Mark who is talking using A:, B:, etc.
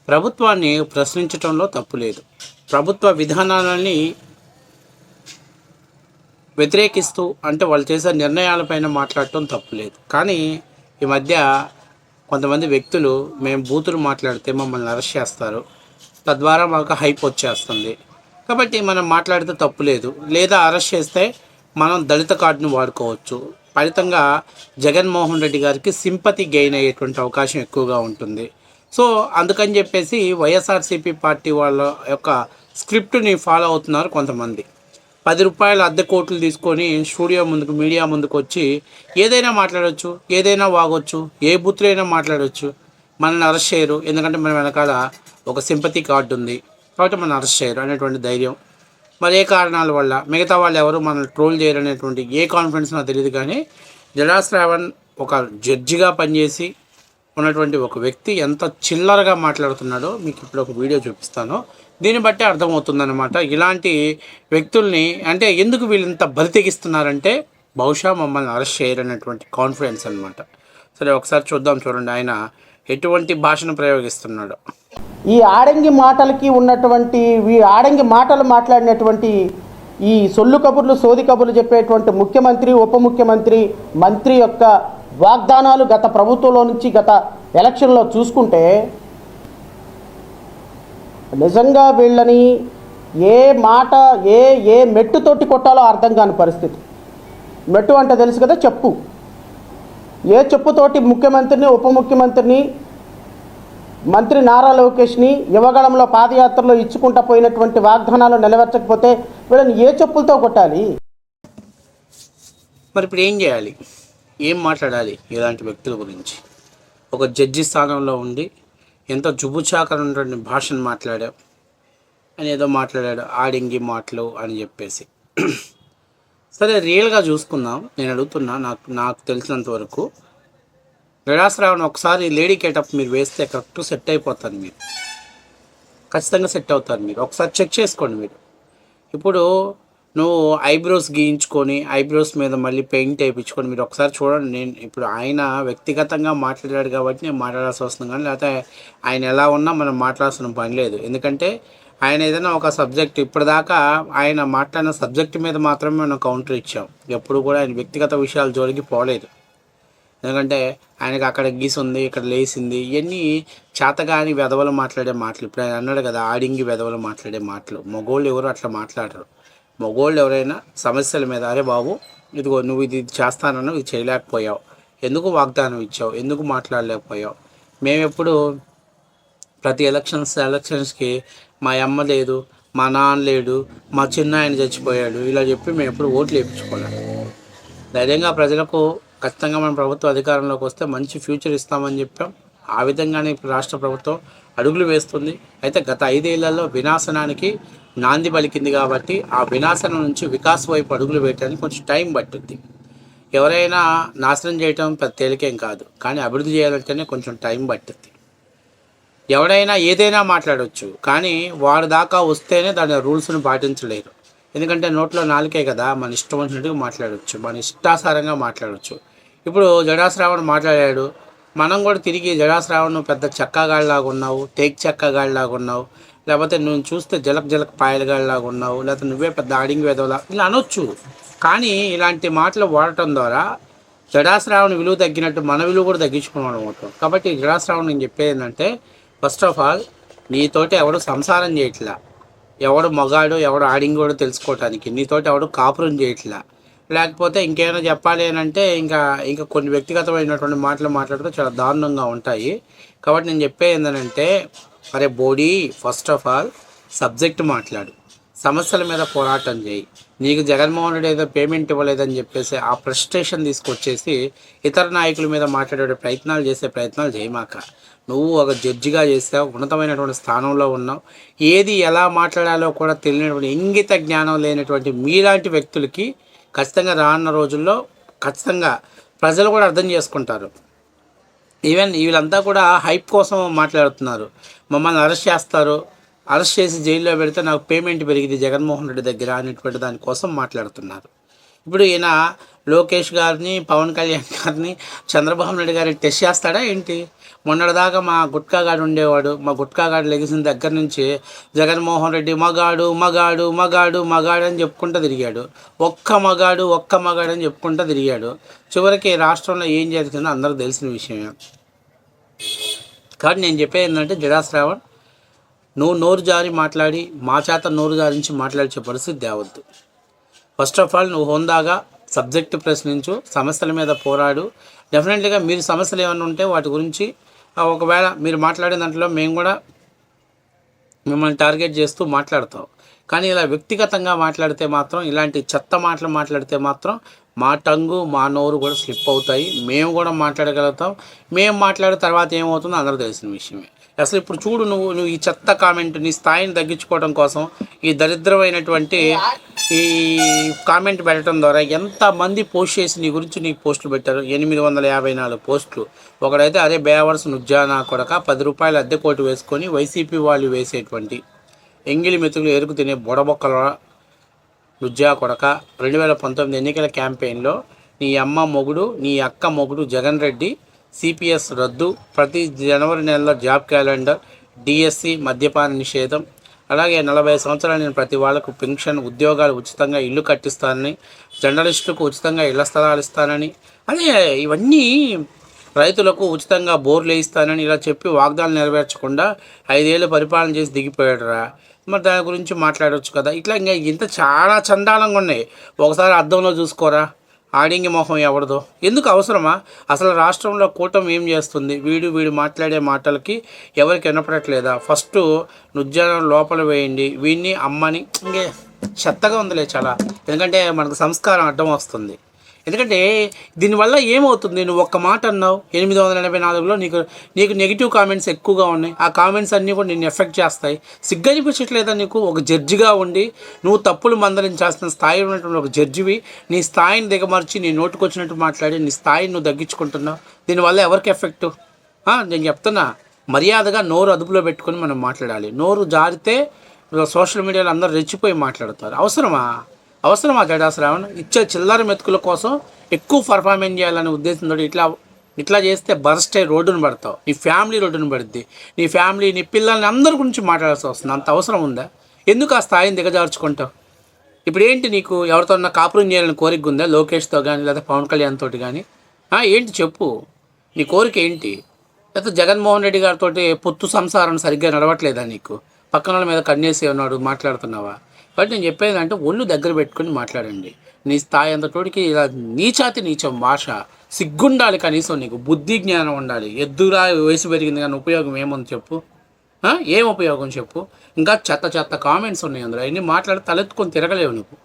A: ప్రభుత్వాన్ని ప్రశ్నించడంలో తప్పు లేదు. ప్రభుత్వ విధానాలని వ్యతిరేకిస్తూ అంటే వాళ్ళు చేసే నిర్ణయాలపైన మాట్లాడటం తప్పు లేదు. కానీ ఈ మధ్య కొంతమంది వ్యక్తులు మేము బూతులు మాట్లాడితే మమ్మల్ని అరెస్ట్ చేస్తారు, తద్వారా మాకు హైప్ వచ్చేస్తుంది కాబట్టి మనం మాట్లాడితే తప్పు లేదు, లేదా అరెస్ట్ చేస్తే మనం దళిత కార్డును వాడుకోవచ్చు. ఫలితంగా జగన్మోహన్ రెడ్డి గారికి సింపతి గెయిన్ అయ్యేటువంటి అవకాశం ఎక్కువగా ఉంటుంది. సో అందుకని చెప్పేసి వైఎస్ఆర్సీపీ పార్టీ వాళ్ళ యొక్క స్క్రిప్ట్ని ఫాలో అవుతున్నారు కొంతమంది. 10 రూపాయల అద్దె కోట్లు తీసుకొని స్టూడియో ముందుకు, మీడియా ముందుకు వచ్చి ఏదైనా మాట్లాడవచ్చు, ఏదైనా వాగొచ్చు, ఏ బూతులైనా మాట్లాడవచ్చు. మనల్ని అరెస్ట్ చేయరు, ఎందుకంటే మన వెనకాల ఒక సింపతి కార్డు ఉంది కాబట్టి మనం అరెస్ట్ చేయరు అనేటువంటి ధైర్యం. మరి ఏ కారణాల వల్ల మిగతా వాళ్ళు ఎవరు మనల్ని ట్రోల్ చేయరు అనేటువంటి ఏ కాన్ఫిడెన్స్ నాకు తెలియదు. కానీ జడా శ్రావణ్ ఒక జడ్జిగా పనిచేసి ఉన్నటువంటి ఒక వ్యక్తి ఎంత చిల్లరగా మాట్లాడుతున్నాడో మీకు ఇప్పుడు ఒక వీడియో చూపిస్తాను. దీన్ని బట్టి అర్థమవుతుందన్నమాట. ఇలాంటి వ్యక్తుల్ని అంటే ఎందుకు వీళ్ళంత బరి తెగిస్తున్నారంటే బహుశా మమ్మల్ని అరెస్ట్ చేయరనేటువంటి కాన్ఫిడెన్స్ అనమాట. సరే ఒకసారి చూద్దాం, చూడండి ఆయన ఎటువంటి భాషను ప్రయోగిస్తున్నాడు.
B: ఈ ఆడంగి మాటలకి ఉన్నటువంటి ఆడంగి మాటలు మాట్లాడినటువంటి ఈ సొల్లు కబుర్లు, సోది కబుర్లు చెప్పేటువంటి ముఖ్యమంత్రి, ఉప ముఖ్యమంత్రి, మంత్రి యొక్క వాగ్దానాలు గత ప్రభుత్వంలో నుంచి గత ఎలక్షన్లో చూసుకుంటే నిజంగా వీళ్ళని ఏ మాట ఏ మెట్టుతోటి కొట్టాలో అర్థం కాని పరిస్థితి. మెట్టు అంటే తెలుసు కదా, చెప్పు. ఏ చెప్పుతోటి ముఖ్యమంత్రిని, ఉప ముఖ్యమంత్రిని, మంత్రి నారా లోకేష్ని యువగళంలో పాదయాత్రలో ఇచ్చుకుంటా పోయినటువంటి వాగ్దానాలు నెరవేర్చకపోతే వీళ్ళని ఏ చెప్పులతో కొట్టాలి?
A: మరి ఇప్పుడు ఏం చేయాలి, ఏం మాట్లాడాలి ఇలాంటి వ్యక్తుల గురించి? ఒక జడ్జి స్థానంలో ఉండి ఎంతో జుబుచాకరమైనటువంటి భాషను మాట్లాడావు అని ఏదో మాట్లాడాడు, ఆడింగి మాటలు అని చెప్పేసి. సరే రియల్గా చూసుకుందాం. నేను అడుగుతున్నా, నాకు తెలిసినంత వరకు జడా శ్రావణ్ ఒకసారి లేడీ గెటప్ మీరు వేస్తే కరెక్ట్ సెట్ అయిపోతారు, మీరు ఖచ్చితంగా సెట్ అవుతారు. మీరు ఒకసారి చెక్ చేసుకోండి. మీరు ఇప్పుడు నువ్వు ఐబ్రోస్ గీయించుకొని ఐబ్రోస్ మీద మళ్ళీ పెయింట్ వేయించుకొని మీరు ఒకసారి చూడండి. నేను ఇప్పుడు ఆయన వ్యక్తిగతంగా మాట్లాడాడు కాబట్టి నేను మాట్లాడాల్సి వస్తుంది, కానీ లేకపోతే ఆయన ఎలా ఉన్నా మనం మాట్లాడాల్సిన పని లేదు. ఎందుకంటే ఆయన ఏదైనా ఒక సబ్జెక్ట్ ఇప్పటిదాకా ఆయన మాట్లాడిన సబ్జెక్ట్ మీద మాత్రమే మనం కౌంటర్ ఇచ్చాం. ఎప్పుడు కూడా ఆయన వ్యక్తిగత విషయాలు జోలికి పోలేదు. ఎందుకంటే ఆయనకి అక్కడ గీసింది, ఇక్కడ లేసింది, ఇవన్నీ చేతగాని వెధవలు మాట్లాడే మాటలు. ఇప్పుడు ఆయన అన్నాడు కదా, ఆడింగి వెధవలు మాట్లాడే మాటలు. మగోళ్ళు ఎవరు అట్లా మాట్లాడరు. మగోళ్ళు ఎవరైనా సమస్యల మీద, అరే బాబు ఇదిగో నువ్వు ఇది చేస్తానన్నావు, ఇది చేయలేకపోయావు, ఎందుకు వాగ్దానం ఇచ్చావు, ఎందుకు మాట్లాడలేకపోయావు. మేము ఎప్పుడు ప్రతి ఎలక్షన్స్కి మా అమ్మ లేదు, మా నాన్న లేడు, మా చిన్న ఆయన చచ్చిపోయాడు ఇలా చెప్పి మేము ఎప్పుడు ఓట్లు వేయించుకోలేము. ధైర్యంగా ప్రజలకు ఖచ్చితంగా మన ప్రభుత్వం అధికారంలోకి వస్తే మంచి ఫ్యూచర్ ఇస్తామని చెప్పాం. ఆ విధంగానే ఇప్పుడు రాష్ట్ర ప్రభుత్వం అడుగులు వేస్తుంది. అయితే గత 5 ఏళ్లలో వినాశనానికి నాంది పలికింది కాబట్టి ఆ వినాశనం నుంచి వికాస్ వైపు అడుగులు వేయడానికి కొంచెం టైం పట్టుద్ది. ఎవరైనా నాశనం చేయటం పెద్ద తేలికేం కాదు, కానీ అభివృద్ధి చేయాలంటేనే కొంచెం టైం పట్టుద్ది. ఎవడైనా ఏదైనా మాట్లాడవచ్చు, కానీ వాడి దాకా వస్తేనే దాని రూల్స్ని పాటించలేరు. ఎందుకంటే నోట్లో నాలుకే కదా, మన ఇష్టం వచ్చినట్టుగా మాట్లాడవచ్చు, మన ఇష్టాసారంగా మాట్లాడవచ్చు. ఇప్పుడు జడా శ్రావణ్ మాట్లాడాడు, మనం కూడా తిరిగి జడా శ్రావణ్ పెద్ద చెక్కగాడిలాగా ఉన్నావు, టేక్ చెక్కగాడిలాగా ఉన్నావు, లేకపోతే నువ్వు చూస్తే జలక్ పాయలగాడిలాగా ఉన్నావు, లేకపోతే నువ్వే పెద్ద ఆడింగ్ వేదవలా ఇలా అనొచ్చు. కానీ ఇలాంటి మాటలు వాడటం ద్వారా జడా శ్రావణ్ విలువ తగ్గినట్టు మన విలువ కూడా తగ్గించుకోవడం అవుతాం. కాబట్టి జడా శ్రావణ్ నేను చెప్పేది ఏంటంటే, ఫస్ట్ ఆఫ్ ఆల్ నీతోటి ఎవడు సంసారం చేయట్లా, ఎవడు మగాడు ఎవడు ఆడింగోడు తెలుసుకోవటానికి నీతోటి ఎవడు కాపురం చేయట్లా. లేకపోతే ఇంకేమైనా చెప్పాలి అని అంటే ఇంకా కొన్ని వ్యక్తిగతమైనటువంటి మాటలు మాట్లాడితే చాలా దారుణంగా ఉంటాయి. కాబట్టి నేను చెప్పేది ఏంటంటే, అరే body, first of all subject మాట్లాడు, సమస్యల మీద పోరాటం చేయి. నీకు జగన్మోహన్ రెడ్డి ఏదో పేమెంట్ ఇవ్వలేదని చెప్పేసి ఆ ఫ్రస్ట్రేషన్ తీసుకొచ్చేసి ఇతర నాయకుల మీద మాట్లాడే ప్రయత్నాలు చేయమాక. నువ్వు ఒక జడ్జిగా చేసావు, ఉన్నతమైనటువంటి స్థానంలో ఉన్నావు. ఏది ఎలా మాట్లాడాలో కూడా తెలియనటువంటి ఇంగిత జ్ఞానం లేనటువంటి మీలాంటి వ్యక్తులకి ఖచ్చితంగా రానున్న రోజుల్లో ఖచ్చితంగా ప్రజలు కూడా అర్థం చేసుకుంటారు. ఈవెన్ వీళ్ళంతా కూడా హైప్ కోసం మాట్లాడుతున్నారు. మమ్మల్ని అరెస్ట్ చేస్తారు, అరెస్ట్ చేసి జైల్లో పెడితే నాకు పేమెంట్ పెరిగింది జగన్మోహన్ రెడ్డి దగ్గర అనేటువంటి దానికోసం మాట్లాడుతున్నారు. ఇప్పుడు ఈయన లోకేష్ గారిని, పవన్ కళ్యాణ్ గారిని, చంద్రబాబు నాయుడు గారిని టెస్ట్ చేస్తాడా ఏంటి? మొన్నటిదాకా మా గుట్కా గాడు ఉండేవాడు. మా గుట్కా గాడు లెగిసిన దగ్గర నుంచి జగన్మోహన్ రెడ్డి మగాడు మగాడు మగాడు మగాడు అని చెప్పుకుంటూ తిరిగాడు. ఒక్క మగాడు అని చెప్పుకుంటూ తిరిగాడు. చివరికి రాష్ట్రంలో ఏం జరుగుతుందో అందరూ తెలిసిన విషయమే. కానీ నేను చెప్పేది ఏంటంటే, జడా శ్రావణ్, నువ్వు నోరు జారి మాట్లాడి మా చేత నోరు జారించి మాట్లాడే పరిస్థితి తేవద్దు. ఫస్ట్ ఆఫ్ ఆల్ నువ్వు హోందాగా సబ్జెక్టు ప్రశ్నించు, సమస్యల మీద పోరాడు. డెఫినెట్లీగా మీరు సమస్యలు ఏమైనా ఉంటే వాటి గురించి ఒకవేళ మీరు మాట్లాడే దాంట్లో మేము కూడా మిమ్మల్ని టార్గెట్ చేస్తూ మాట్లాడతాం. కానీ ఇలా వ్యక్తిగతంగా మాట్లాడితే మాత్రం, ఇలాంటి చెత్త మాటలు మాట్లాడితే మాత్రం మా టంగు మా నోరు కూడా స్లిప్ అవుతాయి. మేము కూడా మాట్లాడగలుగుతాం. మేము మాట్లాడిన తర్వాత ఏమవుతుందో అందరూ తెలిసిన విషయమే. అసలు ఇప్పుడు చూడు, నువ్వు ఈ చెత్త కామెంట్, నీ స్థాయిని తగ్గించుకోవడం కోసం ఈ దరిద్రమైనటువంటి ఈ కామెంట్ పెట్టడం ద్వారా ఎంతమంది పోస్ట్ చేసి నీ గురించి నీకు పోస్టులు పెట్టారు. 854 పోస్టులు. ఒకడైతే అదే బేవర్స్ నుజ్జానా కొడక 10 రూపాయలు అద్దె కోటు వేసుకొని వైసీపీ వాళ్ళు వేసేటువంటి ఎంగిలి మెతుకులు ఎరుకు తినే బుడబొక్కల నుజ్జా కొడక 2019 ఎన్నికల క్యాంపెయిన్లో నీ అమ్మ మొగుడు, నీ అక్క మొగుడు జగన్ రెడ్డి సిపిఎస్ రద్దు, ప్రతి జనవరి నెలలో జాబ్ క్యాలెండర్, డిఎస్సి, మద్యపాన నిషేధం, అలాగే 40 సంవత్సరాలు నేను ప్రతి వాళ్లకు పెన్షన్, ఉద్యోగాలు ఉచితంగా ఇల్లు కట్టిస్తానని, జర్నలిస్టులకు ఉచితంగా ఇళ్ల స్థలాలు ఇస్తానని, అదే ఇవన్నీ రైతులకు ఉచితంగా బోర్లు వేయిస్తానని ఇలా చెప్పి వాగ్దానాలు నెరవేర్చకుండా 5 ఏళ్ళు పరిపాలన చేసి దిగిపోయాడురా. మరి దాని గురించి మాట్లాడవచ్చు కదా. ఇట్లా ఇంకా ఇంత చాలా చండాలంగా ఉన్నాయి. ఒకసారి అద్దంలో చూసుకోరా, ఆడింగి మొహం ఎవరిదో. ఎందుకు అవసరమా? అసలు రాష్ట్రంలో కూటమి ఏం చేస్తుంది? వీడు మాట్లాడే మాటలకి ఎవరికి వినపడట్లేదా? ఫస్ట్ నుజ్జానం లోపల వేయండి, వీడిని అమ్మని. ఇంకే చెత్తగా ఉందిలే చాలా. ఎందుకంటే మనకు సంస్కారం అడ్డం వస్తుంది. ఎందుకంటే దీనివల్ల ఏమవుతుంది? నువ్వు ఒక్క మాట అన్నావు, 884లో నీకు నెగిటివ్ కామెంట్స్ ఎక్కువగా ఉన్నాయి. ఆ కామెంట్స్ అన్నీ కూడా నిన్ను ఎఫెక్ట్ చేస్తాయి. సిగ్గనిపించట్లేదా నీకు? ఒక జడ్జిగా ఉండి నువ్వు తప్పులు మందలించాల్సిన స్థాయి ఉన్నటువంటి ఒక జడ్జివి, నీ స్థాయిని దిగమర్చి నీ నోటుకొచ్చినట్టు మాట్లాడి నీ స్థాయిని నువ్వు తగ్గించుకుంటున్నావు. దీనివల్ల ఎవరికి ఎఫెక్టు? నేను చెప్తున్నా, మర్యాదగా నోరు అదుపులో పెట్టుకొని మనం మాట్లాడాలి. నోరు జారితే సోషల్ మీడియాలో అందరూ రెచ్చిపోయి మాట్లాడతారు. అవసరమా జడా శ్రావణ్? ఇచ్చే చిల్లర మెతుకుల కోసం ఎక్కువ పర్ఫార్మెన్స్ చేయాలనే ఉద్దేశంతో ఇట్లా చేస్తే బర్స్ట్ అయ్యి రోడ్డును పడతావు. నీ ఫ్యామిలీ రోడ్డును పడుద్ది. నీ ఫ్యామిలీ, నీ పిల్లల్ని అందరి గురించి మాట్లాడాల్సి వస్తుంది. అంత అవసరం ఉందా? ఎందుకు ఆ స్థాయిని దిగజార్చుకుంటావు? ఇప్పుడు ఏంటి, నీకు ఎవరితో కాపురం చేయాలని కోరిక ఉందా? లోకేష్తో కానీ లేదా పవన్ కళ్యాణ్ తోటి కానీ? ఏంటి చెప్పు, నీ కోరిక ఏంటి? లేకపోతే జగన్మోహన్ రెడ్డి గారితో పొత్తు సంసారం సరిగ్గా నడవట్లేదా నీకు? పక్కన వాళ్ళ మీద కన్నేసి ఉన్నాడు, మాట్లాడుతున్నావా? కాబట్టి నేను చెప్పేది అంటే ఒళ్ళు దగ్గర పెట్టుకొని మాట్లాడండి. నీ స్థాయి అంతటోడికి ఇలా నీచం భాష, సిగ్గుండాలి. కనీసం నీకు బుద్ధి జ్ఞానం ఉండాలి. ఎద్దురా వయసు పెరిగింది కానీ ఉపయోగం ఏముంది చెప్పు? ఏం ఉపయోగం చెప్పు? ఇంకా చెత్త కామెంట్స్ ఉన్నాయి అందులో. అవన్నీ మాట్లాడి తలెత్తుకొని తిరగలేవు నువ్వు.